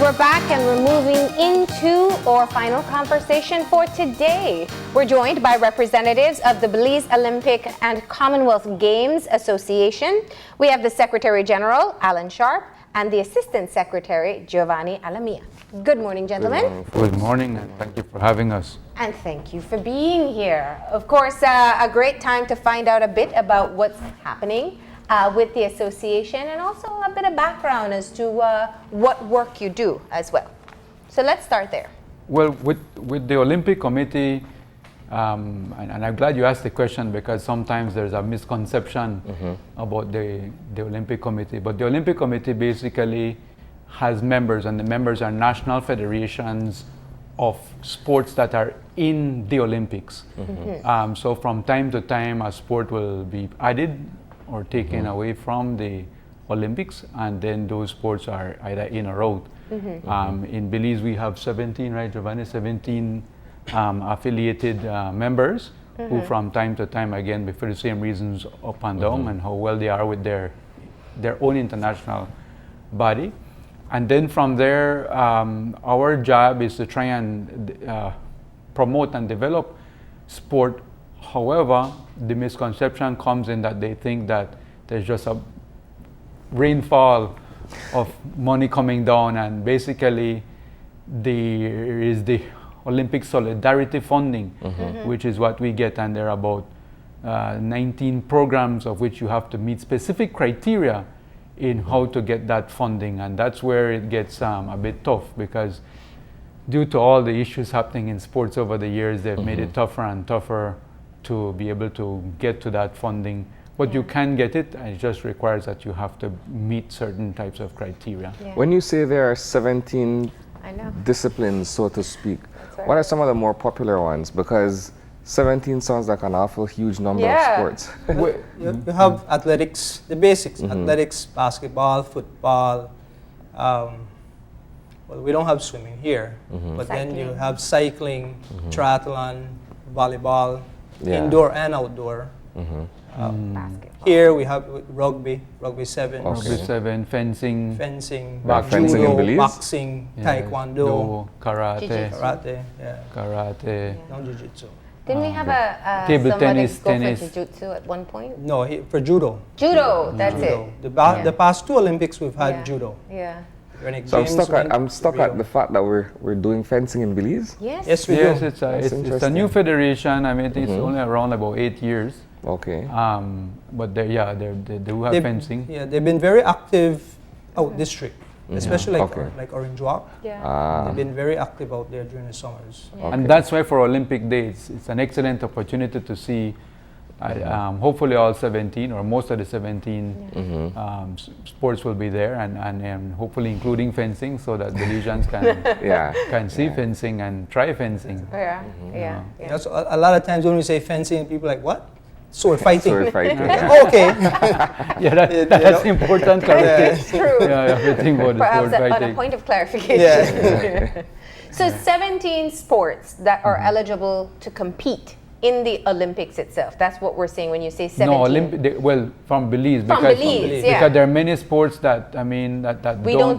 we're back and we're moving into our final conversation for today. We're joined by representatives of the Belize Olympic and Commonwealth Games Association. We have the Secretary General, Allan Sharp, and the Assistant Secretary, Giovanni Alamilla. Good morning, gentlemen. Good morning, and thank you for having us. And thank you for being here. Of course, a great time to find out a bit about what's happening with the association, and also a bit of background as to what work you do as well. So let's start there. Well, with the Olympic Committee, and I'm glad you asked the question, because sometimes there's a misconception about the Olympic Committee. But the Olympic Committee basically has members, and the members are national federations of sports that are in the Olympics. So from time to time, a sport will be added or taken away from the Olympics, and then those sports are either in or out. In Belize, we have 17, right, Giovanni? 17 affiliated members who from time to time, again, for the same reasons, up and down, and how well they are with their own international body. And then from there, our job is to try and promote and develop sport. However, the misconception comes in that they think that there's just a rainfall of money coming down, and basically there is the Olympic Solidarity Funding, which is what we get, and there are about 19 programs of which you have to meet specific criteria in how to get that funding, and that's where it gets a bit tough, because due to all the issues happening in sports over the years, they've made it tougher and tougher to be able to get to that funding. But you can get it, and it just requires that you have to meet certain types of criteria. When you say there are 17 disciplines, so to speak, what are some of the more popular ones? Because 17 sounds like an awful huge number of sports. You have athletics, the basics, athletics, basketball, football. Well, we don't have swimming here, but then you have cycling, triathlon, volleyball, indoor and outdoor. Here we have rugby 7. Rugby 7, fencing, fencing in Belize? Boxing, taekwondo, karate, no jiu-jitsu. Didn't we have a table somebody tennis, go for jiu-jitsu at one point? No, for judo. Judo, that's Judo. it. The past 2 Olympics we've had judo. So I'm stuck at the fact that we're doing fencing in Belize? Yes, we do. It's a new federation. I mean, it's only around about 8 years. Okay. But they do have fencing. Yeah, they've been very active out district, especially like Orange Walk. They've been very active out there during the summers. And that's why for Olympic Days, it's an excellent opportunity to see hopefully all 17 or most of the 17 sports will be there, and hopefully including fencing, so that Belizeans can see fencing and try fencing. So a lot of times when we say fencing, people are like, what? Sword fighting. Okay. That's important. It's true. Everything about Perhaps sword fighting. on a point of clarification. So 17 sports that are eligible to compete in the Olympics itself. That's what we're saying when you say 17. No, from Belize. Because there are many sports that we don't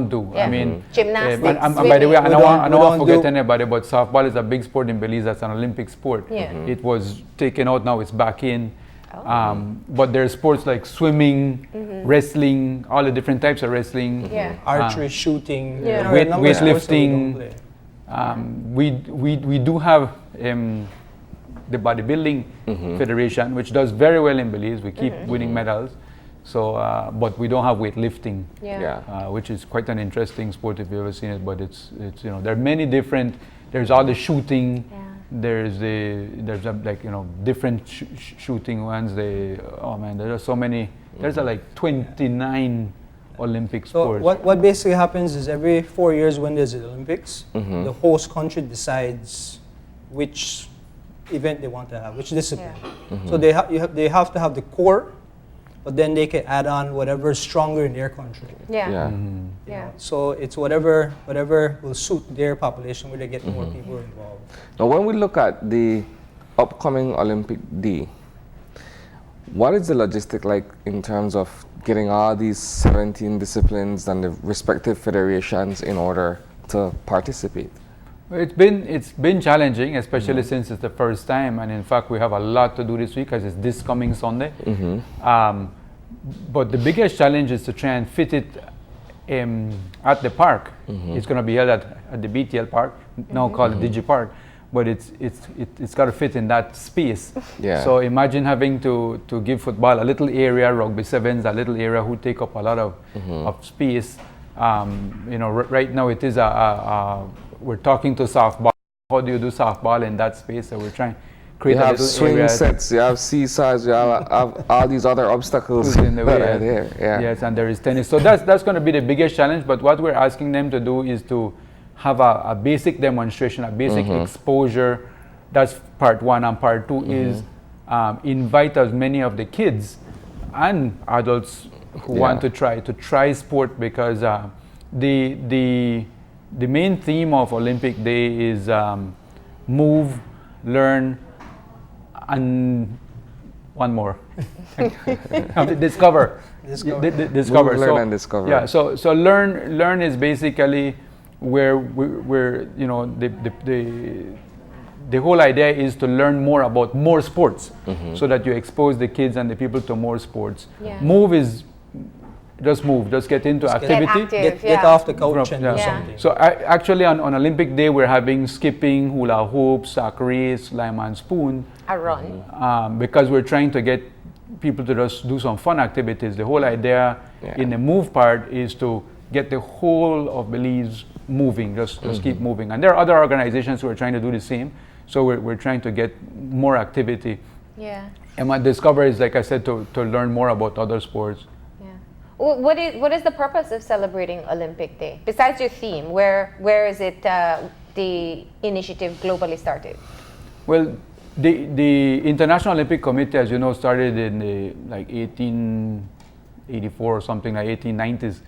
do. Yeah. I mean, gymnastics. and by the way, I don't want to forget anybody, but softball is a big sport in Belize. That's an Olympic sport. It was taken out, now it's back in. But there are sports like swimming, wrestling, all the different types of wrestling, archery, shooting, weightlifting. We do have the bodybuilding federation, which does very well in Belize. We keep winning medals. So, but we don't have weightlifting, which is quite an interesting sport if you've ever seen it. But it's there are many different. There's all the shooting. There's different shooting ones. There are so many. There's like 29 Olympic sports. So what basically happens is every 4 years when there's the Olympics, the host country decides which event they want to have, which discipline. So they have to have the core, but then they can add on whatever is stronger in their country. So it's whatever will suit their population, where they get more people involved. Now, when we look at the upcoming Olympic Day, What is the logistic like in terms of getting all these 17 disciplines and the respective federations in order to participate? It's been challenging, especially since it's the first time, and in fact we have a lot to do this week because it's this coming Sunday. But the biggest challenge is to try and fit it at the park. It's going to be held at the BTL Park, now called the Digi Park, but it's got to fit in that space. Yeah. So imagine having to give football a little area, rugby sevens a little area, who take up a lot of space. Right now it is we're talking to softball. How do you do softball in that space? So we're trying to create you a have little swing area. sets, you have seesaws, you have all these other obstacles in the way, that are there. Yeah. Yes, and there is tennis. So that's going to be the biggest challenge. But what we're asking them to do is to have a basic demonstration, a basic exposure. That's part one. And part two is invite as many of the kids and adults who want to try sport, because the main theme of Olympic Day is move, learn, and one more. Discover. Discover. Move, learn, and discover. Yeah. So learn is basically where we're the whole idea is to learn more about more sports, so that you expose the kids and the people to more sports. Yeah. Move is just move, just get into activity. Get off the couch and do something. So actually on Olympic Day we're having skipping, hula hoops, sack race, lime and spoon. A run. Because we're trying to get people to just do some fun activities. The whole idea in the move part is to get the whole of Belize moving, just keep moving. And there are other organizations who are trying to do the same. So we're trying to get more activity. Yeah. And my Discover is, like I said, to learn more about other sports. What is the purpose of celebrating Olympic Day? Besides your theme, where is it the initiative globally started? Well, the International Olympic Committee, as you know, started in the 1884 or something, like 1890s.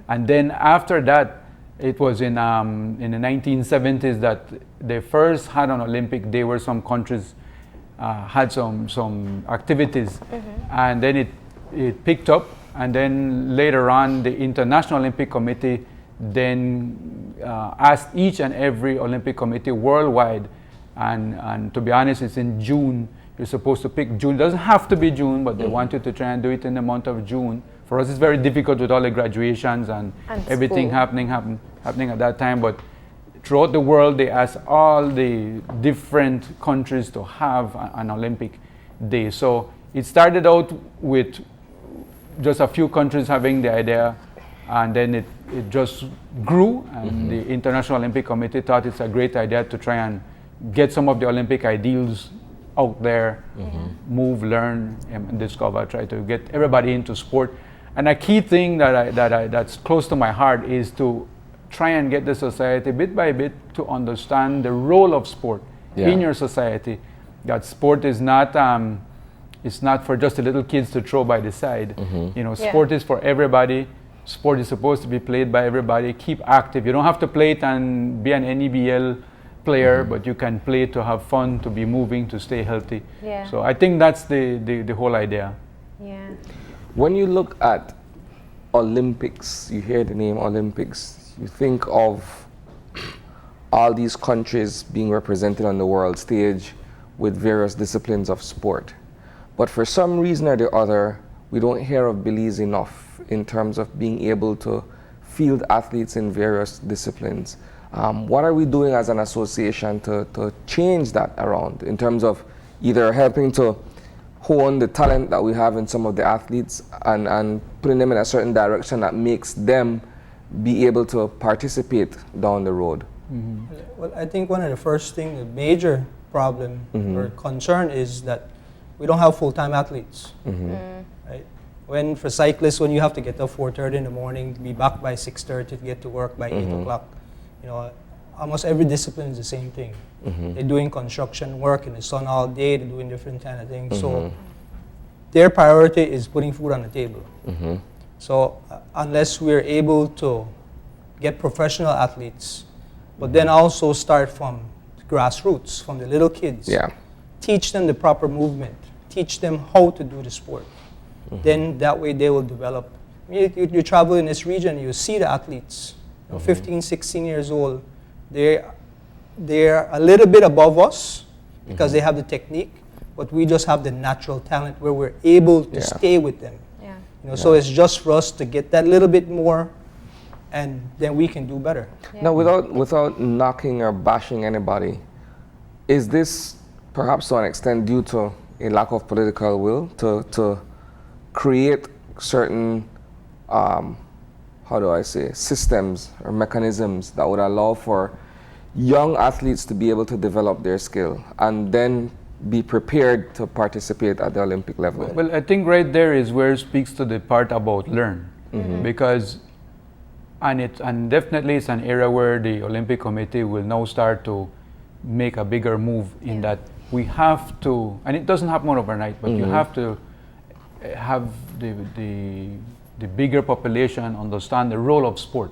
And then after that, it was in the 1970s that they first had an Olympic Day where some countries had some activities. And then it picked up. And then later on, the International Olympic Committee then asked each and every Olympic committee worldwide, and to be honest, it's in June. You're supposed to pick June. It doesn't have to be June, but they wanted to try and do it in the month of June. For us, it's very difficult with all the graduations and everything happening at that time. But throughout the world, they asked all the different countries to have an Olympic Day. So it started out with just a few countries having the idea, and then it just grew, and the International Olympic Committee thought it's a great idea to try and get some of the Olympic ideals out there, move, learn, and discover, try to get everybody into sport. And a key thing that's close to my heart is to try and get the society bit by bit to understand the role of sport in your society, that sport is not it's not for just the little kids to throw by the side. Sport is for everybody. Sport is supposed to be played by everybody. Keep active. You don't have to play it and be an NEBL player, but you can play to have fun, to be moving, to stay healthy. So I think that's the whole idea. When you look at Olympics, you hear the name Olympics, you think of all these countries being represented on the world stage with various disciplines of sport. But for some reason or the other, we don't hear of Belize enough in terms of being able to field athletes in various disciplines. What are we doing as an association to change that around, in terms of either helping to hone the talent that we have in some of the athletes and putting them in a certain direction that makes them be able to participate down the road? Well, I think one of the first things, the major problem or concern is that we don't have full-time athletes. Right? When for cyclists, when you have to get up 4:30 in the morning, be back by 6:30 to get to work by 8 o'clock, almost every discipline is the same thing. They're doing construction work in the sun all day. They're doing different kind of things. So their priority is putting food on the table. So unless we're able to get professional athletes, but then also start from grassroots, from the little kids, teach them the proper movement, teach them how to do the sport. Then that way they will develop. You travel in this region, you see the athletes, 15, 16 years old. They're a little bit above us because they have the technique, but we just have the natural talent where we're able to stay with them. So it's just for us to get that little bit more, and then we can do better. Now, without knocking or bashing anybody, is this perhaps to an extent due to a lack of political will to create certain, how do I say, systems or mechanisms that would allow for young athletes to be able to develop their skill and then be prepared to participate at the Olympic level? Well, I think right there is where it speaks to the part about learn, because and definitely it's an area where the Olympic Committee will now start to make a bigger move in that we have to, and it doesn't happen overnight, but you have to have the bigger population understand the role of sport.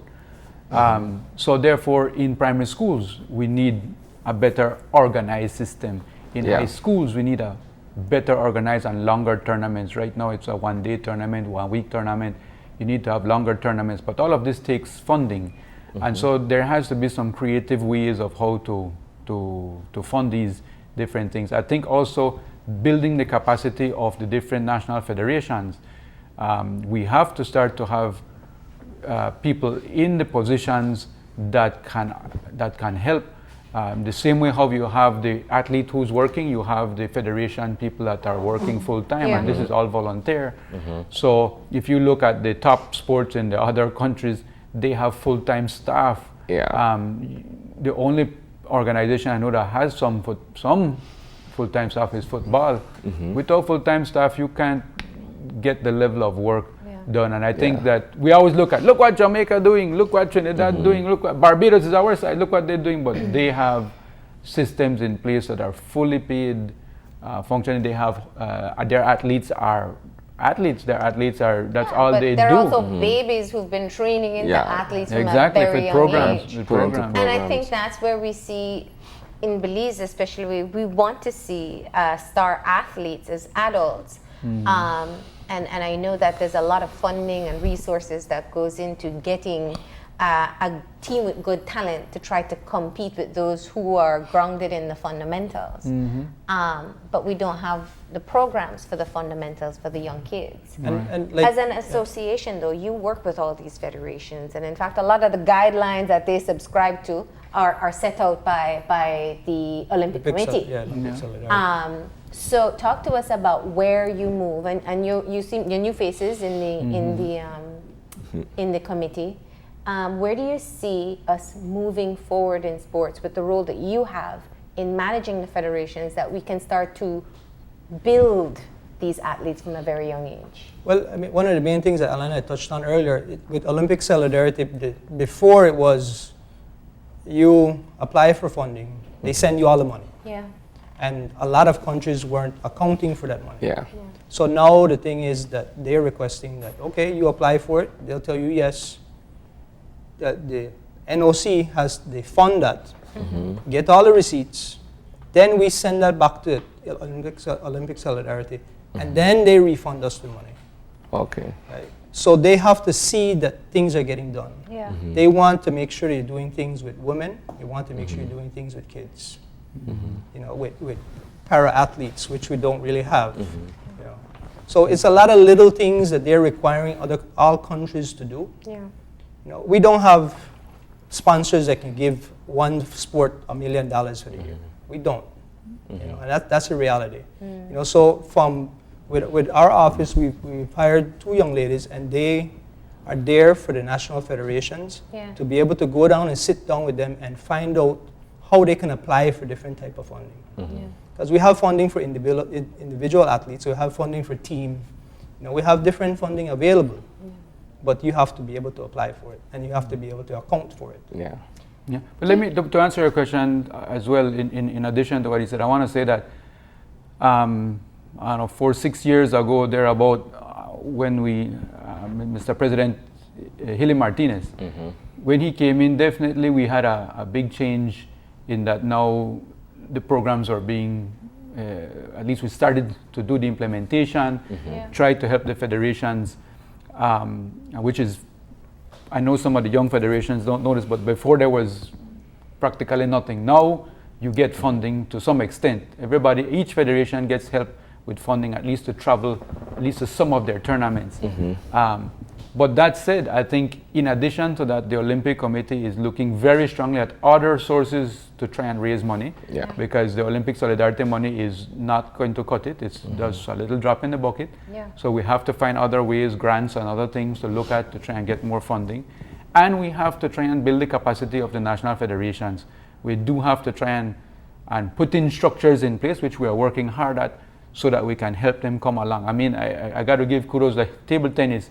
So therefore, in primary schools, we need a better organized system. In high schools, we need a better organized and longer tournaments. Right now, it's a one-day tournament, one-week tournament. You need to have longer tournaments, but all of this takes funding. And so there has to be some creative ways of how to fund these different things. I think also building the capacity of the different national federations. We have to start to have people in the positions that can help. The same way how you have the athlete who's working, you have the federation people that are working full time, and this is all volunteer. So if you look at the top sports in the other countries, they have full-time staff. The only organization I know that has some full-time staff is football. Without full-time staff, you can't get the level of work done. And I think that we always look what Jamaica doing, look what Trinidad doing, look what Barbados is our side, look what they're doing, but they have systems in place that are fully paid, functioning. They have their athletes are athletes. Their athletes are that's all they do. But they're also babies who've been training into athletes from a very young age. Programs. And I think that's where we see in Belize, especially, we want to see star athletes as adults. And I know that there's a lot of funding and resources that goes into getting a team with good talent to try to compete with those who are grounded in the fundamentals. But we don't have the programs for the fundamentals for the young kids. And like, as an association, though, you work with all these federations, and in fact, a lot of the guidelines that they subscribe to are set out by the Olympic Committee. So talk to us about where you move, and you see your new faces in the committee. Where do you see us moving forward in sports with the role that you have in managing the federations, that we can start to build these athletes from a very young age? Well, I mean, one of the main things that Allan had touched on earlier with Olympic Solidarity, before it was you apply for funding, they send you all the money. And a lot of countries weren't accounting for that money. So now the thing is that they're requesting that, okay, you apply for it, they'll tell you yes, that the NOC they fund that, get all the receipts, then we send that back to Olympic Solidarity, and then they refund us the money. Okay. Right? So they have to see that things are getting done. They want to make sure you're doing things with women, they want to make sure you're doing things with kids. You know, with para-athletes, which we don't really have. You know. So it's a lot of little things that they're requiring all countries to do. You know, we don't have sponsors that can give one sport $1 million for the year. We don't. You know, and that's a reality. You know, so with our office, we've hired 2 young ladies, and they are there for the national federations to be able to go down and sit down with them and find out how they can apply for different type of funding. Because we have funding for individual athletes, we have funding for team, you know, we have different funding available, but you have to be able to apply for it, and you have to be able to account for it. But let me, to answer your question as well, in addition to what he said, I want to say that, I don't know, 4-6 years ago, thereabout, when Mr. President Hilly Martinez, when he came in, definitely we had a big change in that now the programs are being at least we started to do the implementation, try to help the federations, which is, I know some of the young federations don't know this, but before there was practically nothing. Now you get funding to some extent. Each federation gets help with funding, at least to travel, at least to some of their tournaments. But that said, I think in addition to that, the Olympic Committee is looking very strongly at other sources to try and raise money, because the Olympic Solidarity money is not going to cut it. It's just a little drop in the bucket. So we have to find other ways, grants and other things to look at to try and get more funding. And we have to try and build the capacity of the national federations. We do have to try and put in structures in place, which we are working hard at, so that we can help them come along. I mean, I got to give kudos, like table tennis.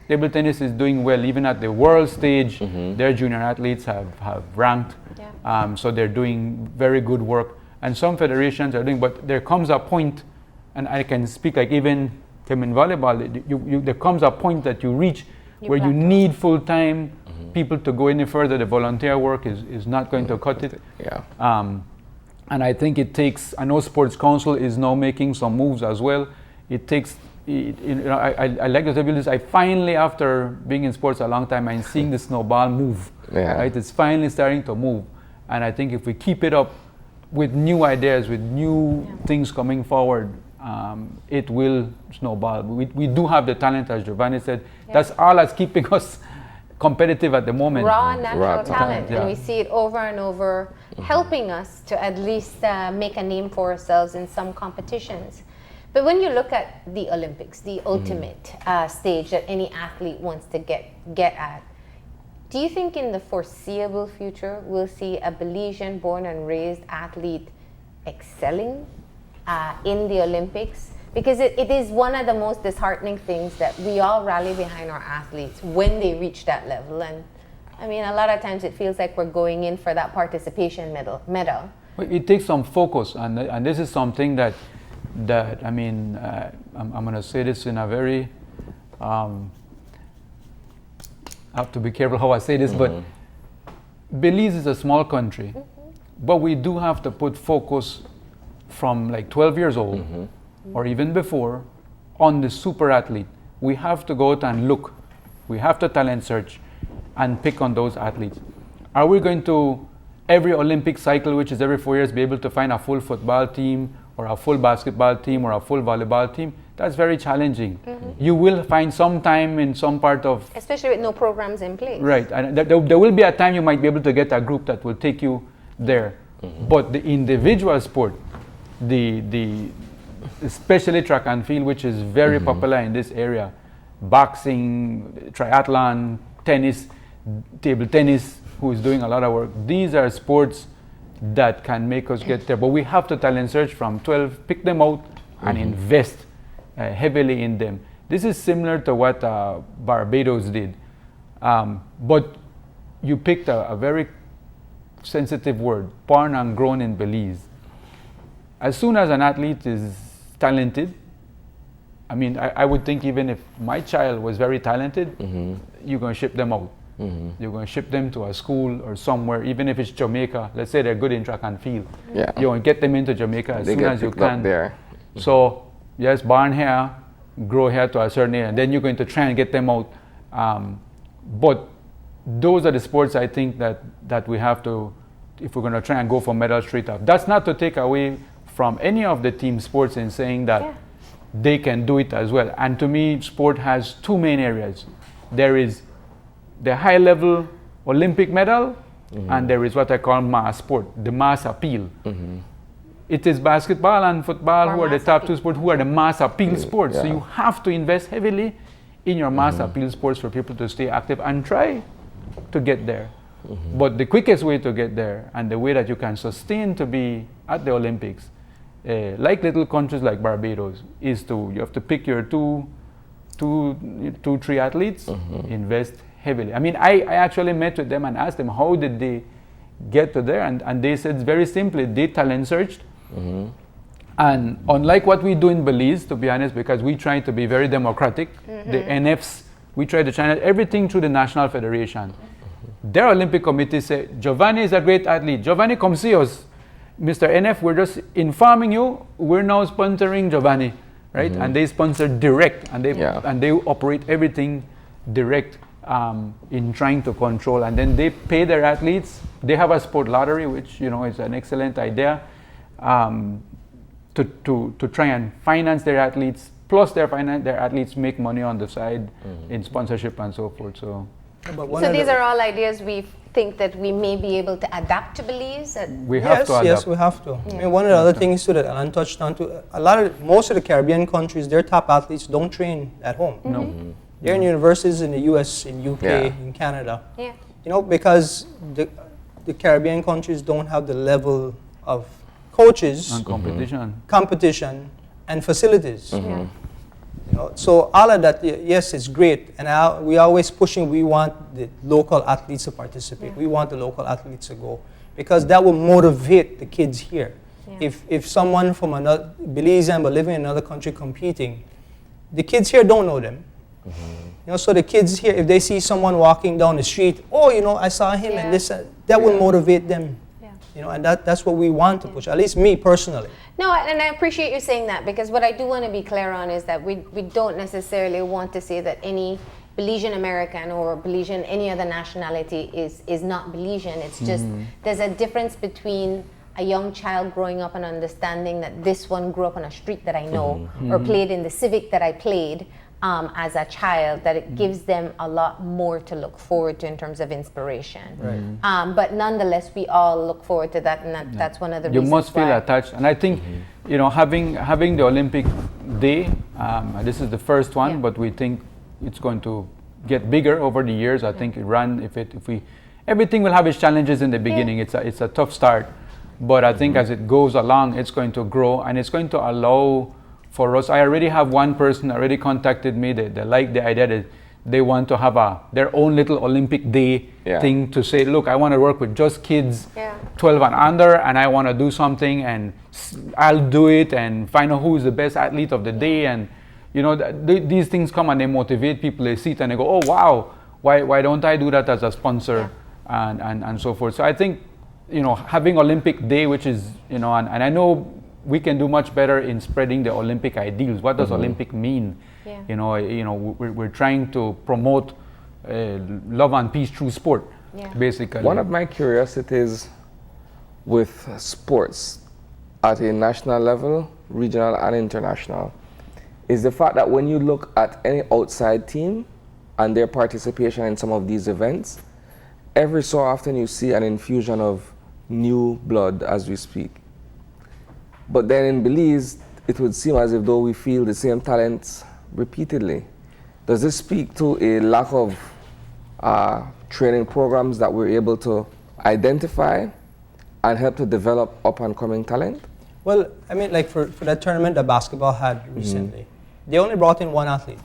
Table tennis is doing well, even at the world stage. Their junior athletes have ranked, so they're doing very good work. And some federations are doing, but there comes a point, and I can speak like even in volleyball, there comes a point that you reach where you need full-time people to go any further. The volunteer work is not going to cut it. And I think it takes, I know Sports Council is now making some moves as well. It takes, I like to tell you this, I finally, after being in sports a long time, I'm seeing the snowball move. Right? It's finally starting to move. And I think if we keep it up with new ideas, with new things coming forward, it will snowball. We do have the talent, as Giovanni said. That's all that's keeping us competitive at the moment. Raw natural talent, and we see it over and over, helping us to at least make a name for ourselves in some competitions. But when you look at the Olympics, the ultimate stage that any athlete wants to get at, do you think in the foreseeable future we'll see a Belizean born and raised athlete excelling in the Olympics? Because it is one of the most disheartening things that we all rally behind our athletes when they reach that level. And I mean, a lot of times it feels like we're going in for that participation medal. Well, it takes some focus, and this is something that I mean, I'm going to say this in a very, I have to be careful how I say this, but Belize is a small country, but we do have to put focus from like 12 years old, or even before, on the super athlete. We have to go out and look. We have to talent search and pick on those athletes. Are we going to, every Olympic cycle, which is every 4 years, be able to find a full football team, or a full basketball team, or a full volleyball team? That's very challenging. You will find some time in some part of... Especially with no programs in place. Right, and there will be a time you might be able to get a group that will take you there. But the individual sport, especially track and field, which is very popular in this area, boxing, triathlon, tennis, table tennis, who is doing a lot of work, these are sports that can make us get there. But we have to talent search from 12, pick them out and invest heavily in them. This is similar to what Barbados did. But you picked a very sensitive word, born and grown in Belize. As soon as an athlete is talented, I mean, I would think even if my child was very talented, you're going to ship them out. You're going to ship them to a school or somewhere, even if it's Jamaica. Let's say they're good in track and field. You're going to get them into Jamaica as soon as you can. There. So, yes, born here, grow here to a certain age, and then you're going to try and get them out. But those are the sports I think that we have to, if we're going to try and go for medals straight up. That's not to take away from any of the team sports in saying that they can do it as well. And to me, sport has two main areas. There is the high level Olympic medal, and there is what I call mass sport, the mass appeal. It is basketball and football who are the top two sports, who are the mass appeal sports. So you have to invest heavily in your mass appeal sports for people to stay active and try to get there. But the quickest way to get there, and the way that you can sustain to be at the Olympics, like little countries like Barbados, is you have to pick your two, three athletes, invest heavily. I mean, I actually met with them and asked them how did they get to there, and they said very simply, they talent searched. And unlike what we do in Belize, to be honest, because we try to be very democratic, the NFs, we try to channel everything through the National Federation. Their Olympic Committee said, Giovanni is a great athlete. Giovanni, come see us. Mr. NF, we're just informing you, we're now sponsoring Giovanni, right? And they sponsor direct, and they operate everything direct in trying to control. And then they pay their athletes. They have a sport lottery, which is an excellent idea, to try and finance their athletes. Plus, their athletes make money on the side in sponsorship and so forth. So these are all ideas we think that we may be able to adapt to Belize. We have to adapt. Yes, we have to. I mean, one of the other things too that Allan touched on too, most of the Caribbean countries, their top athletes don't train at home. No. They're in universities in the US, in UK, in Canada. Yeah. Because the Caribbean countries don't have the level of coaches, And competition, and facilities. So all of that, yes, it's great, and we always pushing. We want the local athletes to participate. We want the local athletes to go because that will motivate the kids here. If someone from another Belizean but living in another country competing, the kids here don't know them. So the kids here, if they see someone walking down the street, I saw him and this, that will motivate them. And that's what we want to push. At least me personally. No, and I appreciate you saying that because what I do want to be clear on is that we don't necessarily want to say that any Belizean American or Belizean any other nationality is not Belizean. It's just there's a difference between a young child growing up and understanding that this one grew up on a street that I know or played in the civic that I played as a child, that it gives them a lot more to look forward to in terms of inspiration. Right. But nonetheless, we all look forward to that, and that's one of the reasons you must feel attached. And I think, having the Olympic Day, this is the first one, but we think it's going to get bigger over the years. I think everything will have its challenges in the beginning. It's a tough start, but I think as it goes along, it's going to grow, and it's going to allow for us. I already have one person already contacted me. They like the idea that they want to have their own little Olympic Day thing to say, look, I want to work with just kids 12 and under, and I want to do something, and I'll do it and find out who's the best athlete of the day. And these things come and they motivate people. They see it and they go, oh wow, why don't I do that as a sponsor and so forth. So I think having Olympic Day, which is and I know we can do much better in spreading the Olympic ideals. What does Olympic mean? We're trying to promote love and peace through sport, basically. One of my curiosities with sports at a national level, regional and international, is the fact that when you look at any outside team and their participation in some of these events, every so often you see an infusion of new blood as we speak. But then in Belize, it would seem as if though we feel the same talents repeatedly. Does this speak to a lack of training programs that we're able to identify and help to develop up-and-coming talent? Well, I mean, like for that tournament that basketball had recently, they only brought in one athlete.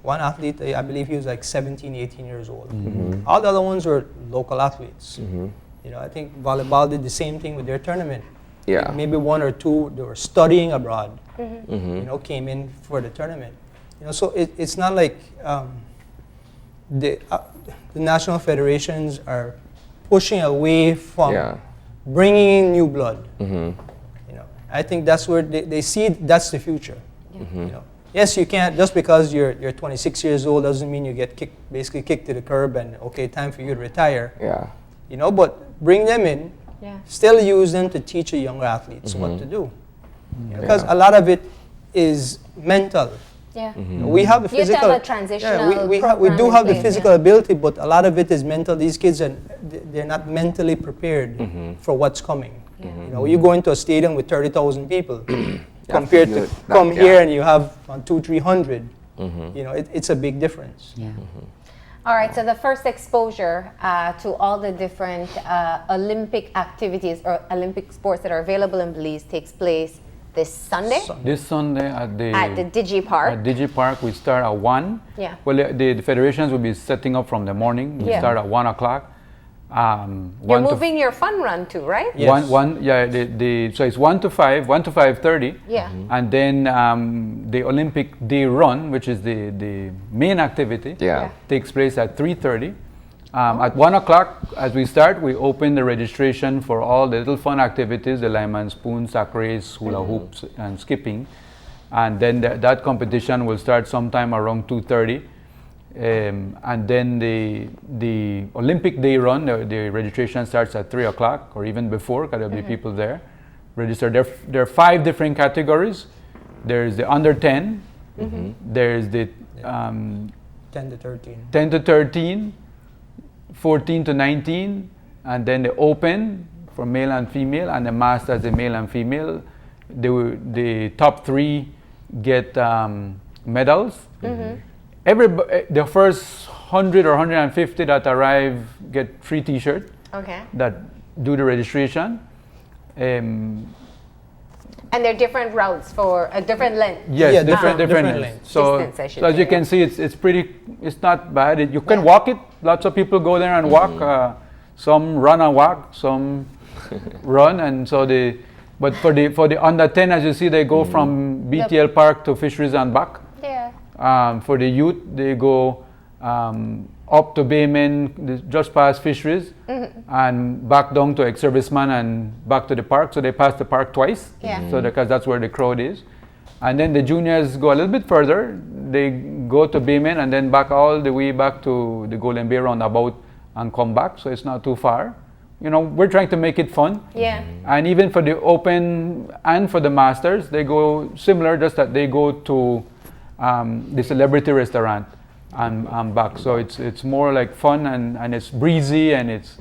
One athlete, I believe he was like 17, 18 years old. All the other ones were local athletes. I think volleyball did the same thing with their tournament. Maybe one or two, they were studying abroad, came in for the tournament. So it's not like the national federations are pushing away from bringing in new blood. I think that's where they see that's the future. Yes, you can't, just because you're 26 years old doesn't mean you get basically kicked to the curb and okay, time for you to retire. But bring them in. Still use them to teach the younger athletes what to do. Because a lot of it is mental. We have the physical. You have a transitional we do have the physical ability, but a lot of it is mental. These kids they're not mentally prepared for what's coming. You go into a stadium with 30,000 people compared to come here and you have 200-300. It's a big difference. All right, so the first exposure to all the different Olympic activities or Olympic sports that are available in Belize takes place this Sunday? This Sunday at the Digi Park. At Digi Park, we start at 1. Well, the federations will be setting up from the morning. We start at 1 o'clock. You're moving your fun run too, right? Yes. So it's 1 to 5, 1 to 5:30. And then the Olympic Day run, which is the main activity, takes place at 3:30. At 1 o'clock, as we start, we open the registration for all the little fun activities, the lime and spoon, sack race, hula hoops, and skipping. And then that competition will start sometime around 2:30. And then the Olympic Day run, the registration starts at 3 o'clock or even before, because there'll be people there. Register. There are 5 different categories. There's the under 10. There's the 10 to 13. 10 to 13, 14 to 19, and then the open for male and female, and the masters, the male and female. The top 3 get medals. The first 100 or 150 that arrive get free T-shirt. Okay. That do the registration. And there are different routes for a different length. Yes, Yeah, different different lengths. So, Distance, I should as you say. can see, it's pretty. It's not bad. You can walk it. Lots of people go there and walk. Some run and walk. Some run, and so But for the under 10, as you see, they go from BTL Park to Fisheries and back. Yeah. For the youth, they go up to Bayman, just past Fisheries, and back down to ex-serviceman and back to the park. So they pass the park twice. Yeah. So because that's where the crowd is. And then the juniors go a little bit further. They go to Bayman and then back all the way back to the Golden Bay roundabout and come back. So it's not too far. You know, we're trying to make it fun. Yeah. And even for the open and for the masters, they go similar, just that they go to the celebrity restaurant and back. So it's more like fun and it's breezy and it's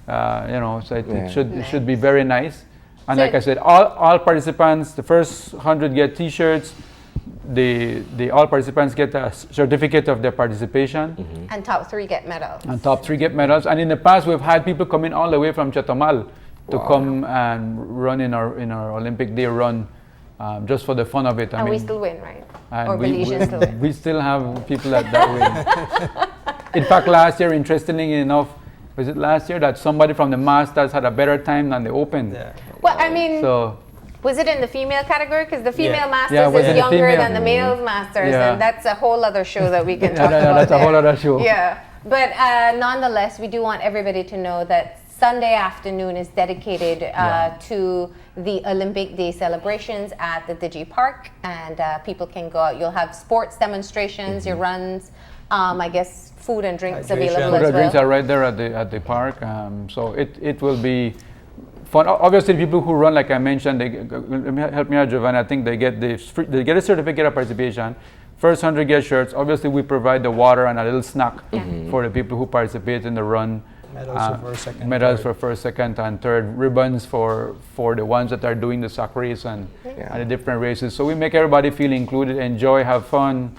so it should be very nice. And So like I said, all participants, the first 100 get T-shirts. The all participants get a certificate of their participation. And top 3 get medals. And top 3 get medals. And in the past, we've had people come in all the way from Chatamal to come and run in our Olympic Day run, just for the fun of it. And we still win, right? and Or Belizeans still win. we still have people that win. In fact, last year, interestingly enough, was it last year that somebody from the Masters had a better time than the Open? Yeah. Well, I mean, So was it in the female category? Because the female Yeah. masters Yeah, it was in is the younger female. than the males masters, Yeah. and that's a whole other show that we can talk about. that's a there. whole other show. Yeah, but nonetheless, we do want everybody to know that Sunday afternoon is dedicated to the Olympic Day celebrations at the Digi Park, and people can go out. You'll have sports demonstrations, your runs, I guess food and drinks Hydration. available Food as and drinks well. are right there at the park. So it will be fun. Obviously, people who run, like I mentioned, help me out, Giovanni. I think they get a certificate of participation. First 100 get shirts. Obviously, we provide the water and a little snack for the people who participate in the run. Medals for first, second, medals third. for first, second, and third. Ribbons for the ones that are doing the sack race and the different races. So we make everybody feel included, enjoy, have fun,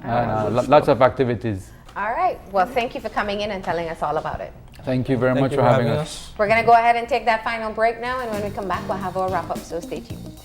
and lots of activities. All right. Well, thank you for coming in and telling us all about it. Thank you very Thank much you for having us. We're going to go ahead and take that final break now, and when we come back, we'll have our wrap-up, so stay tuned.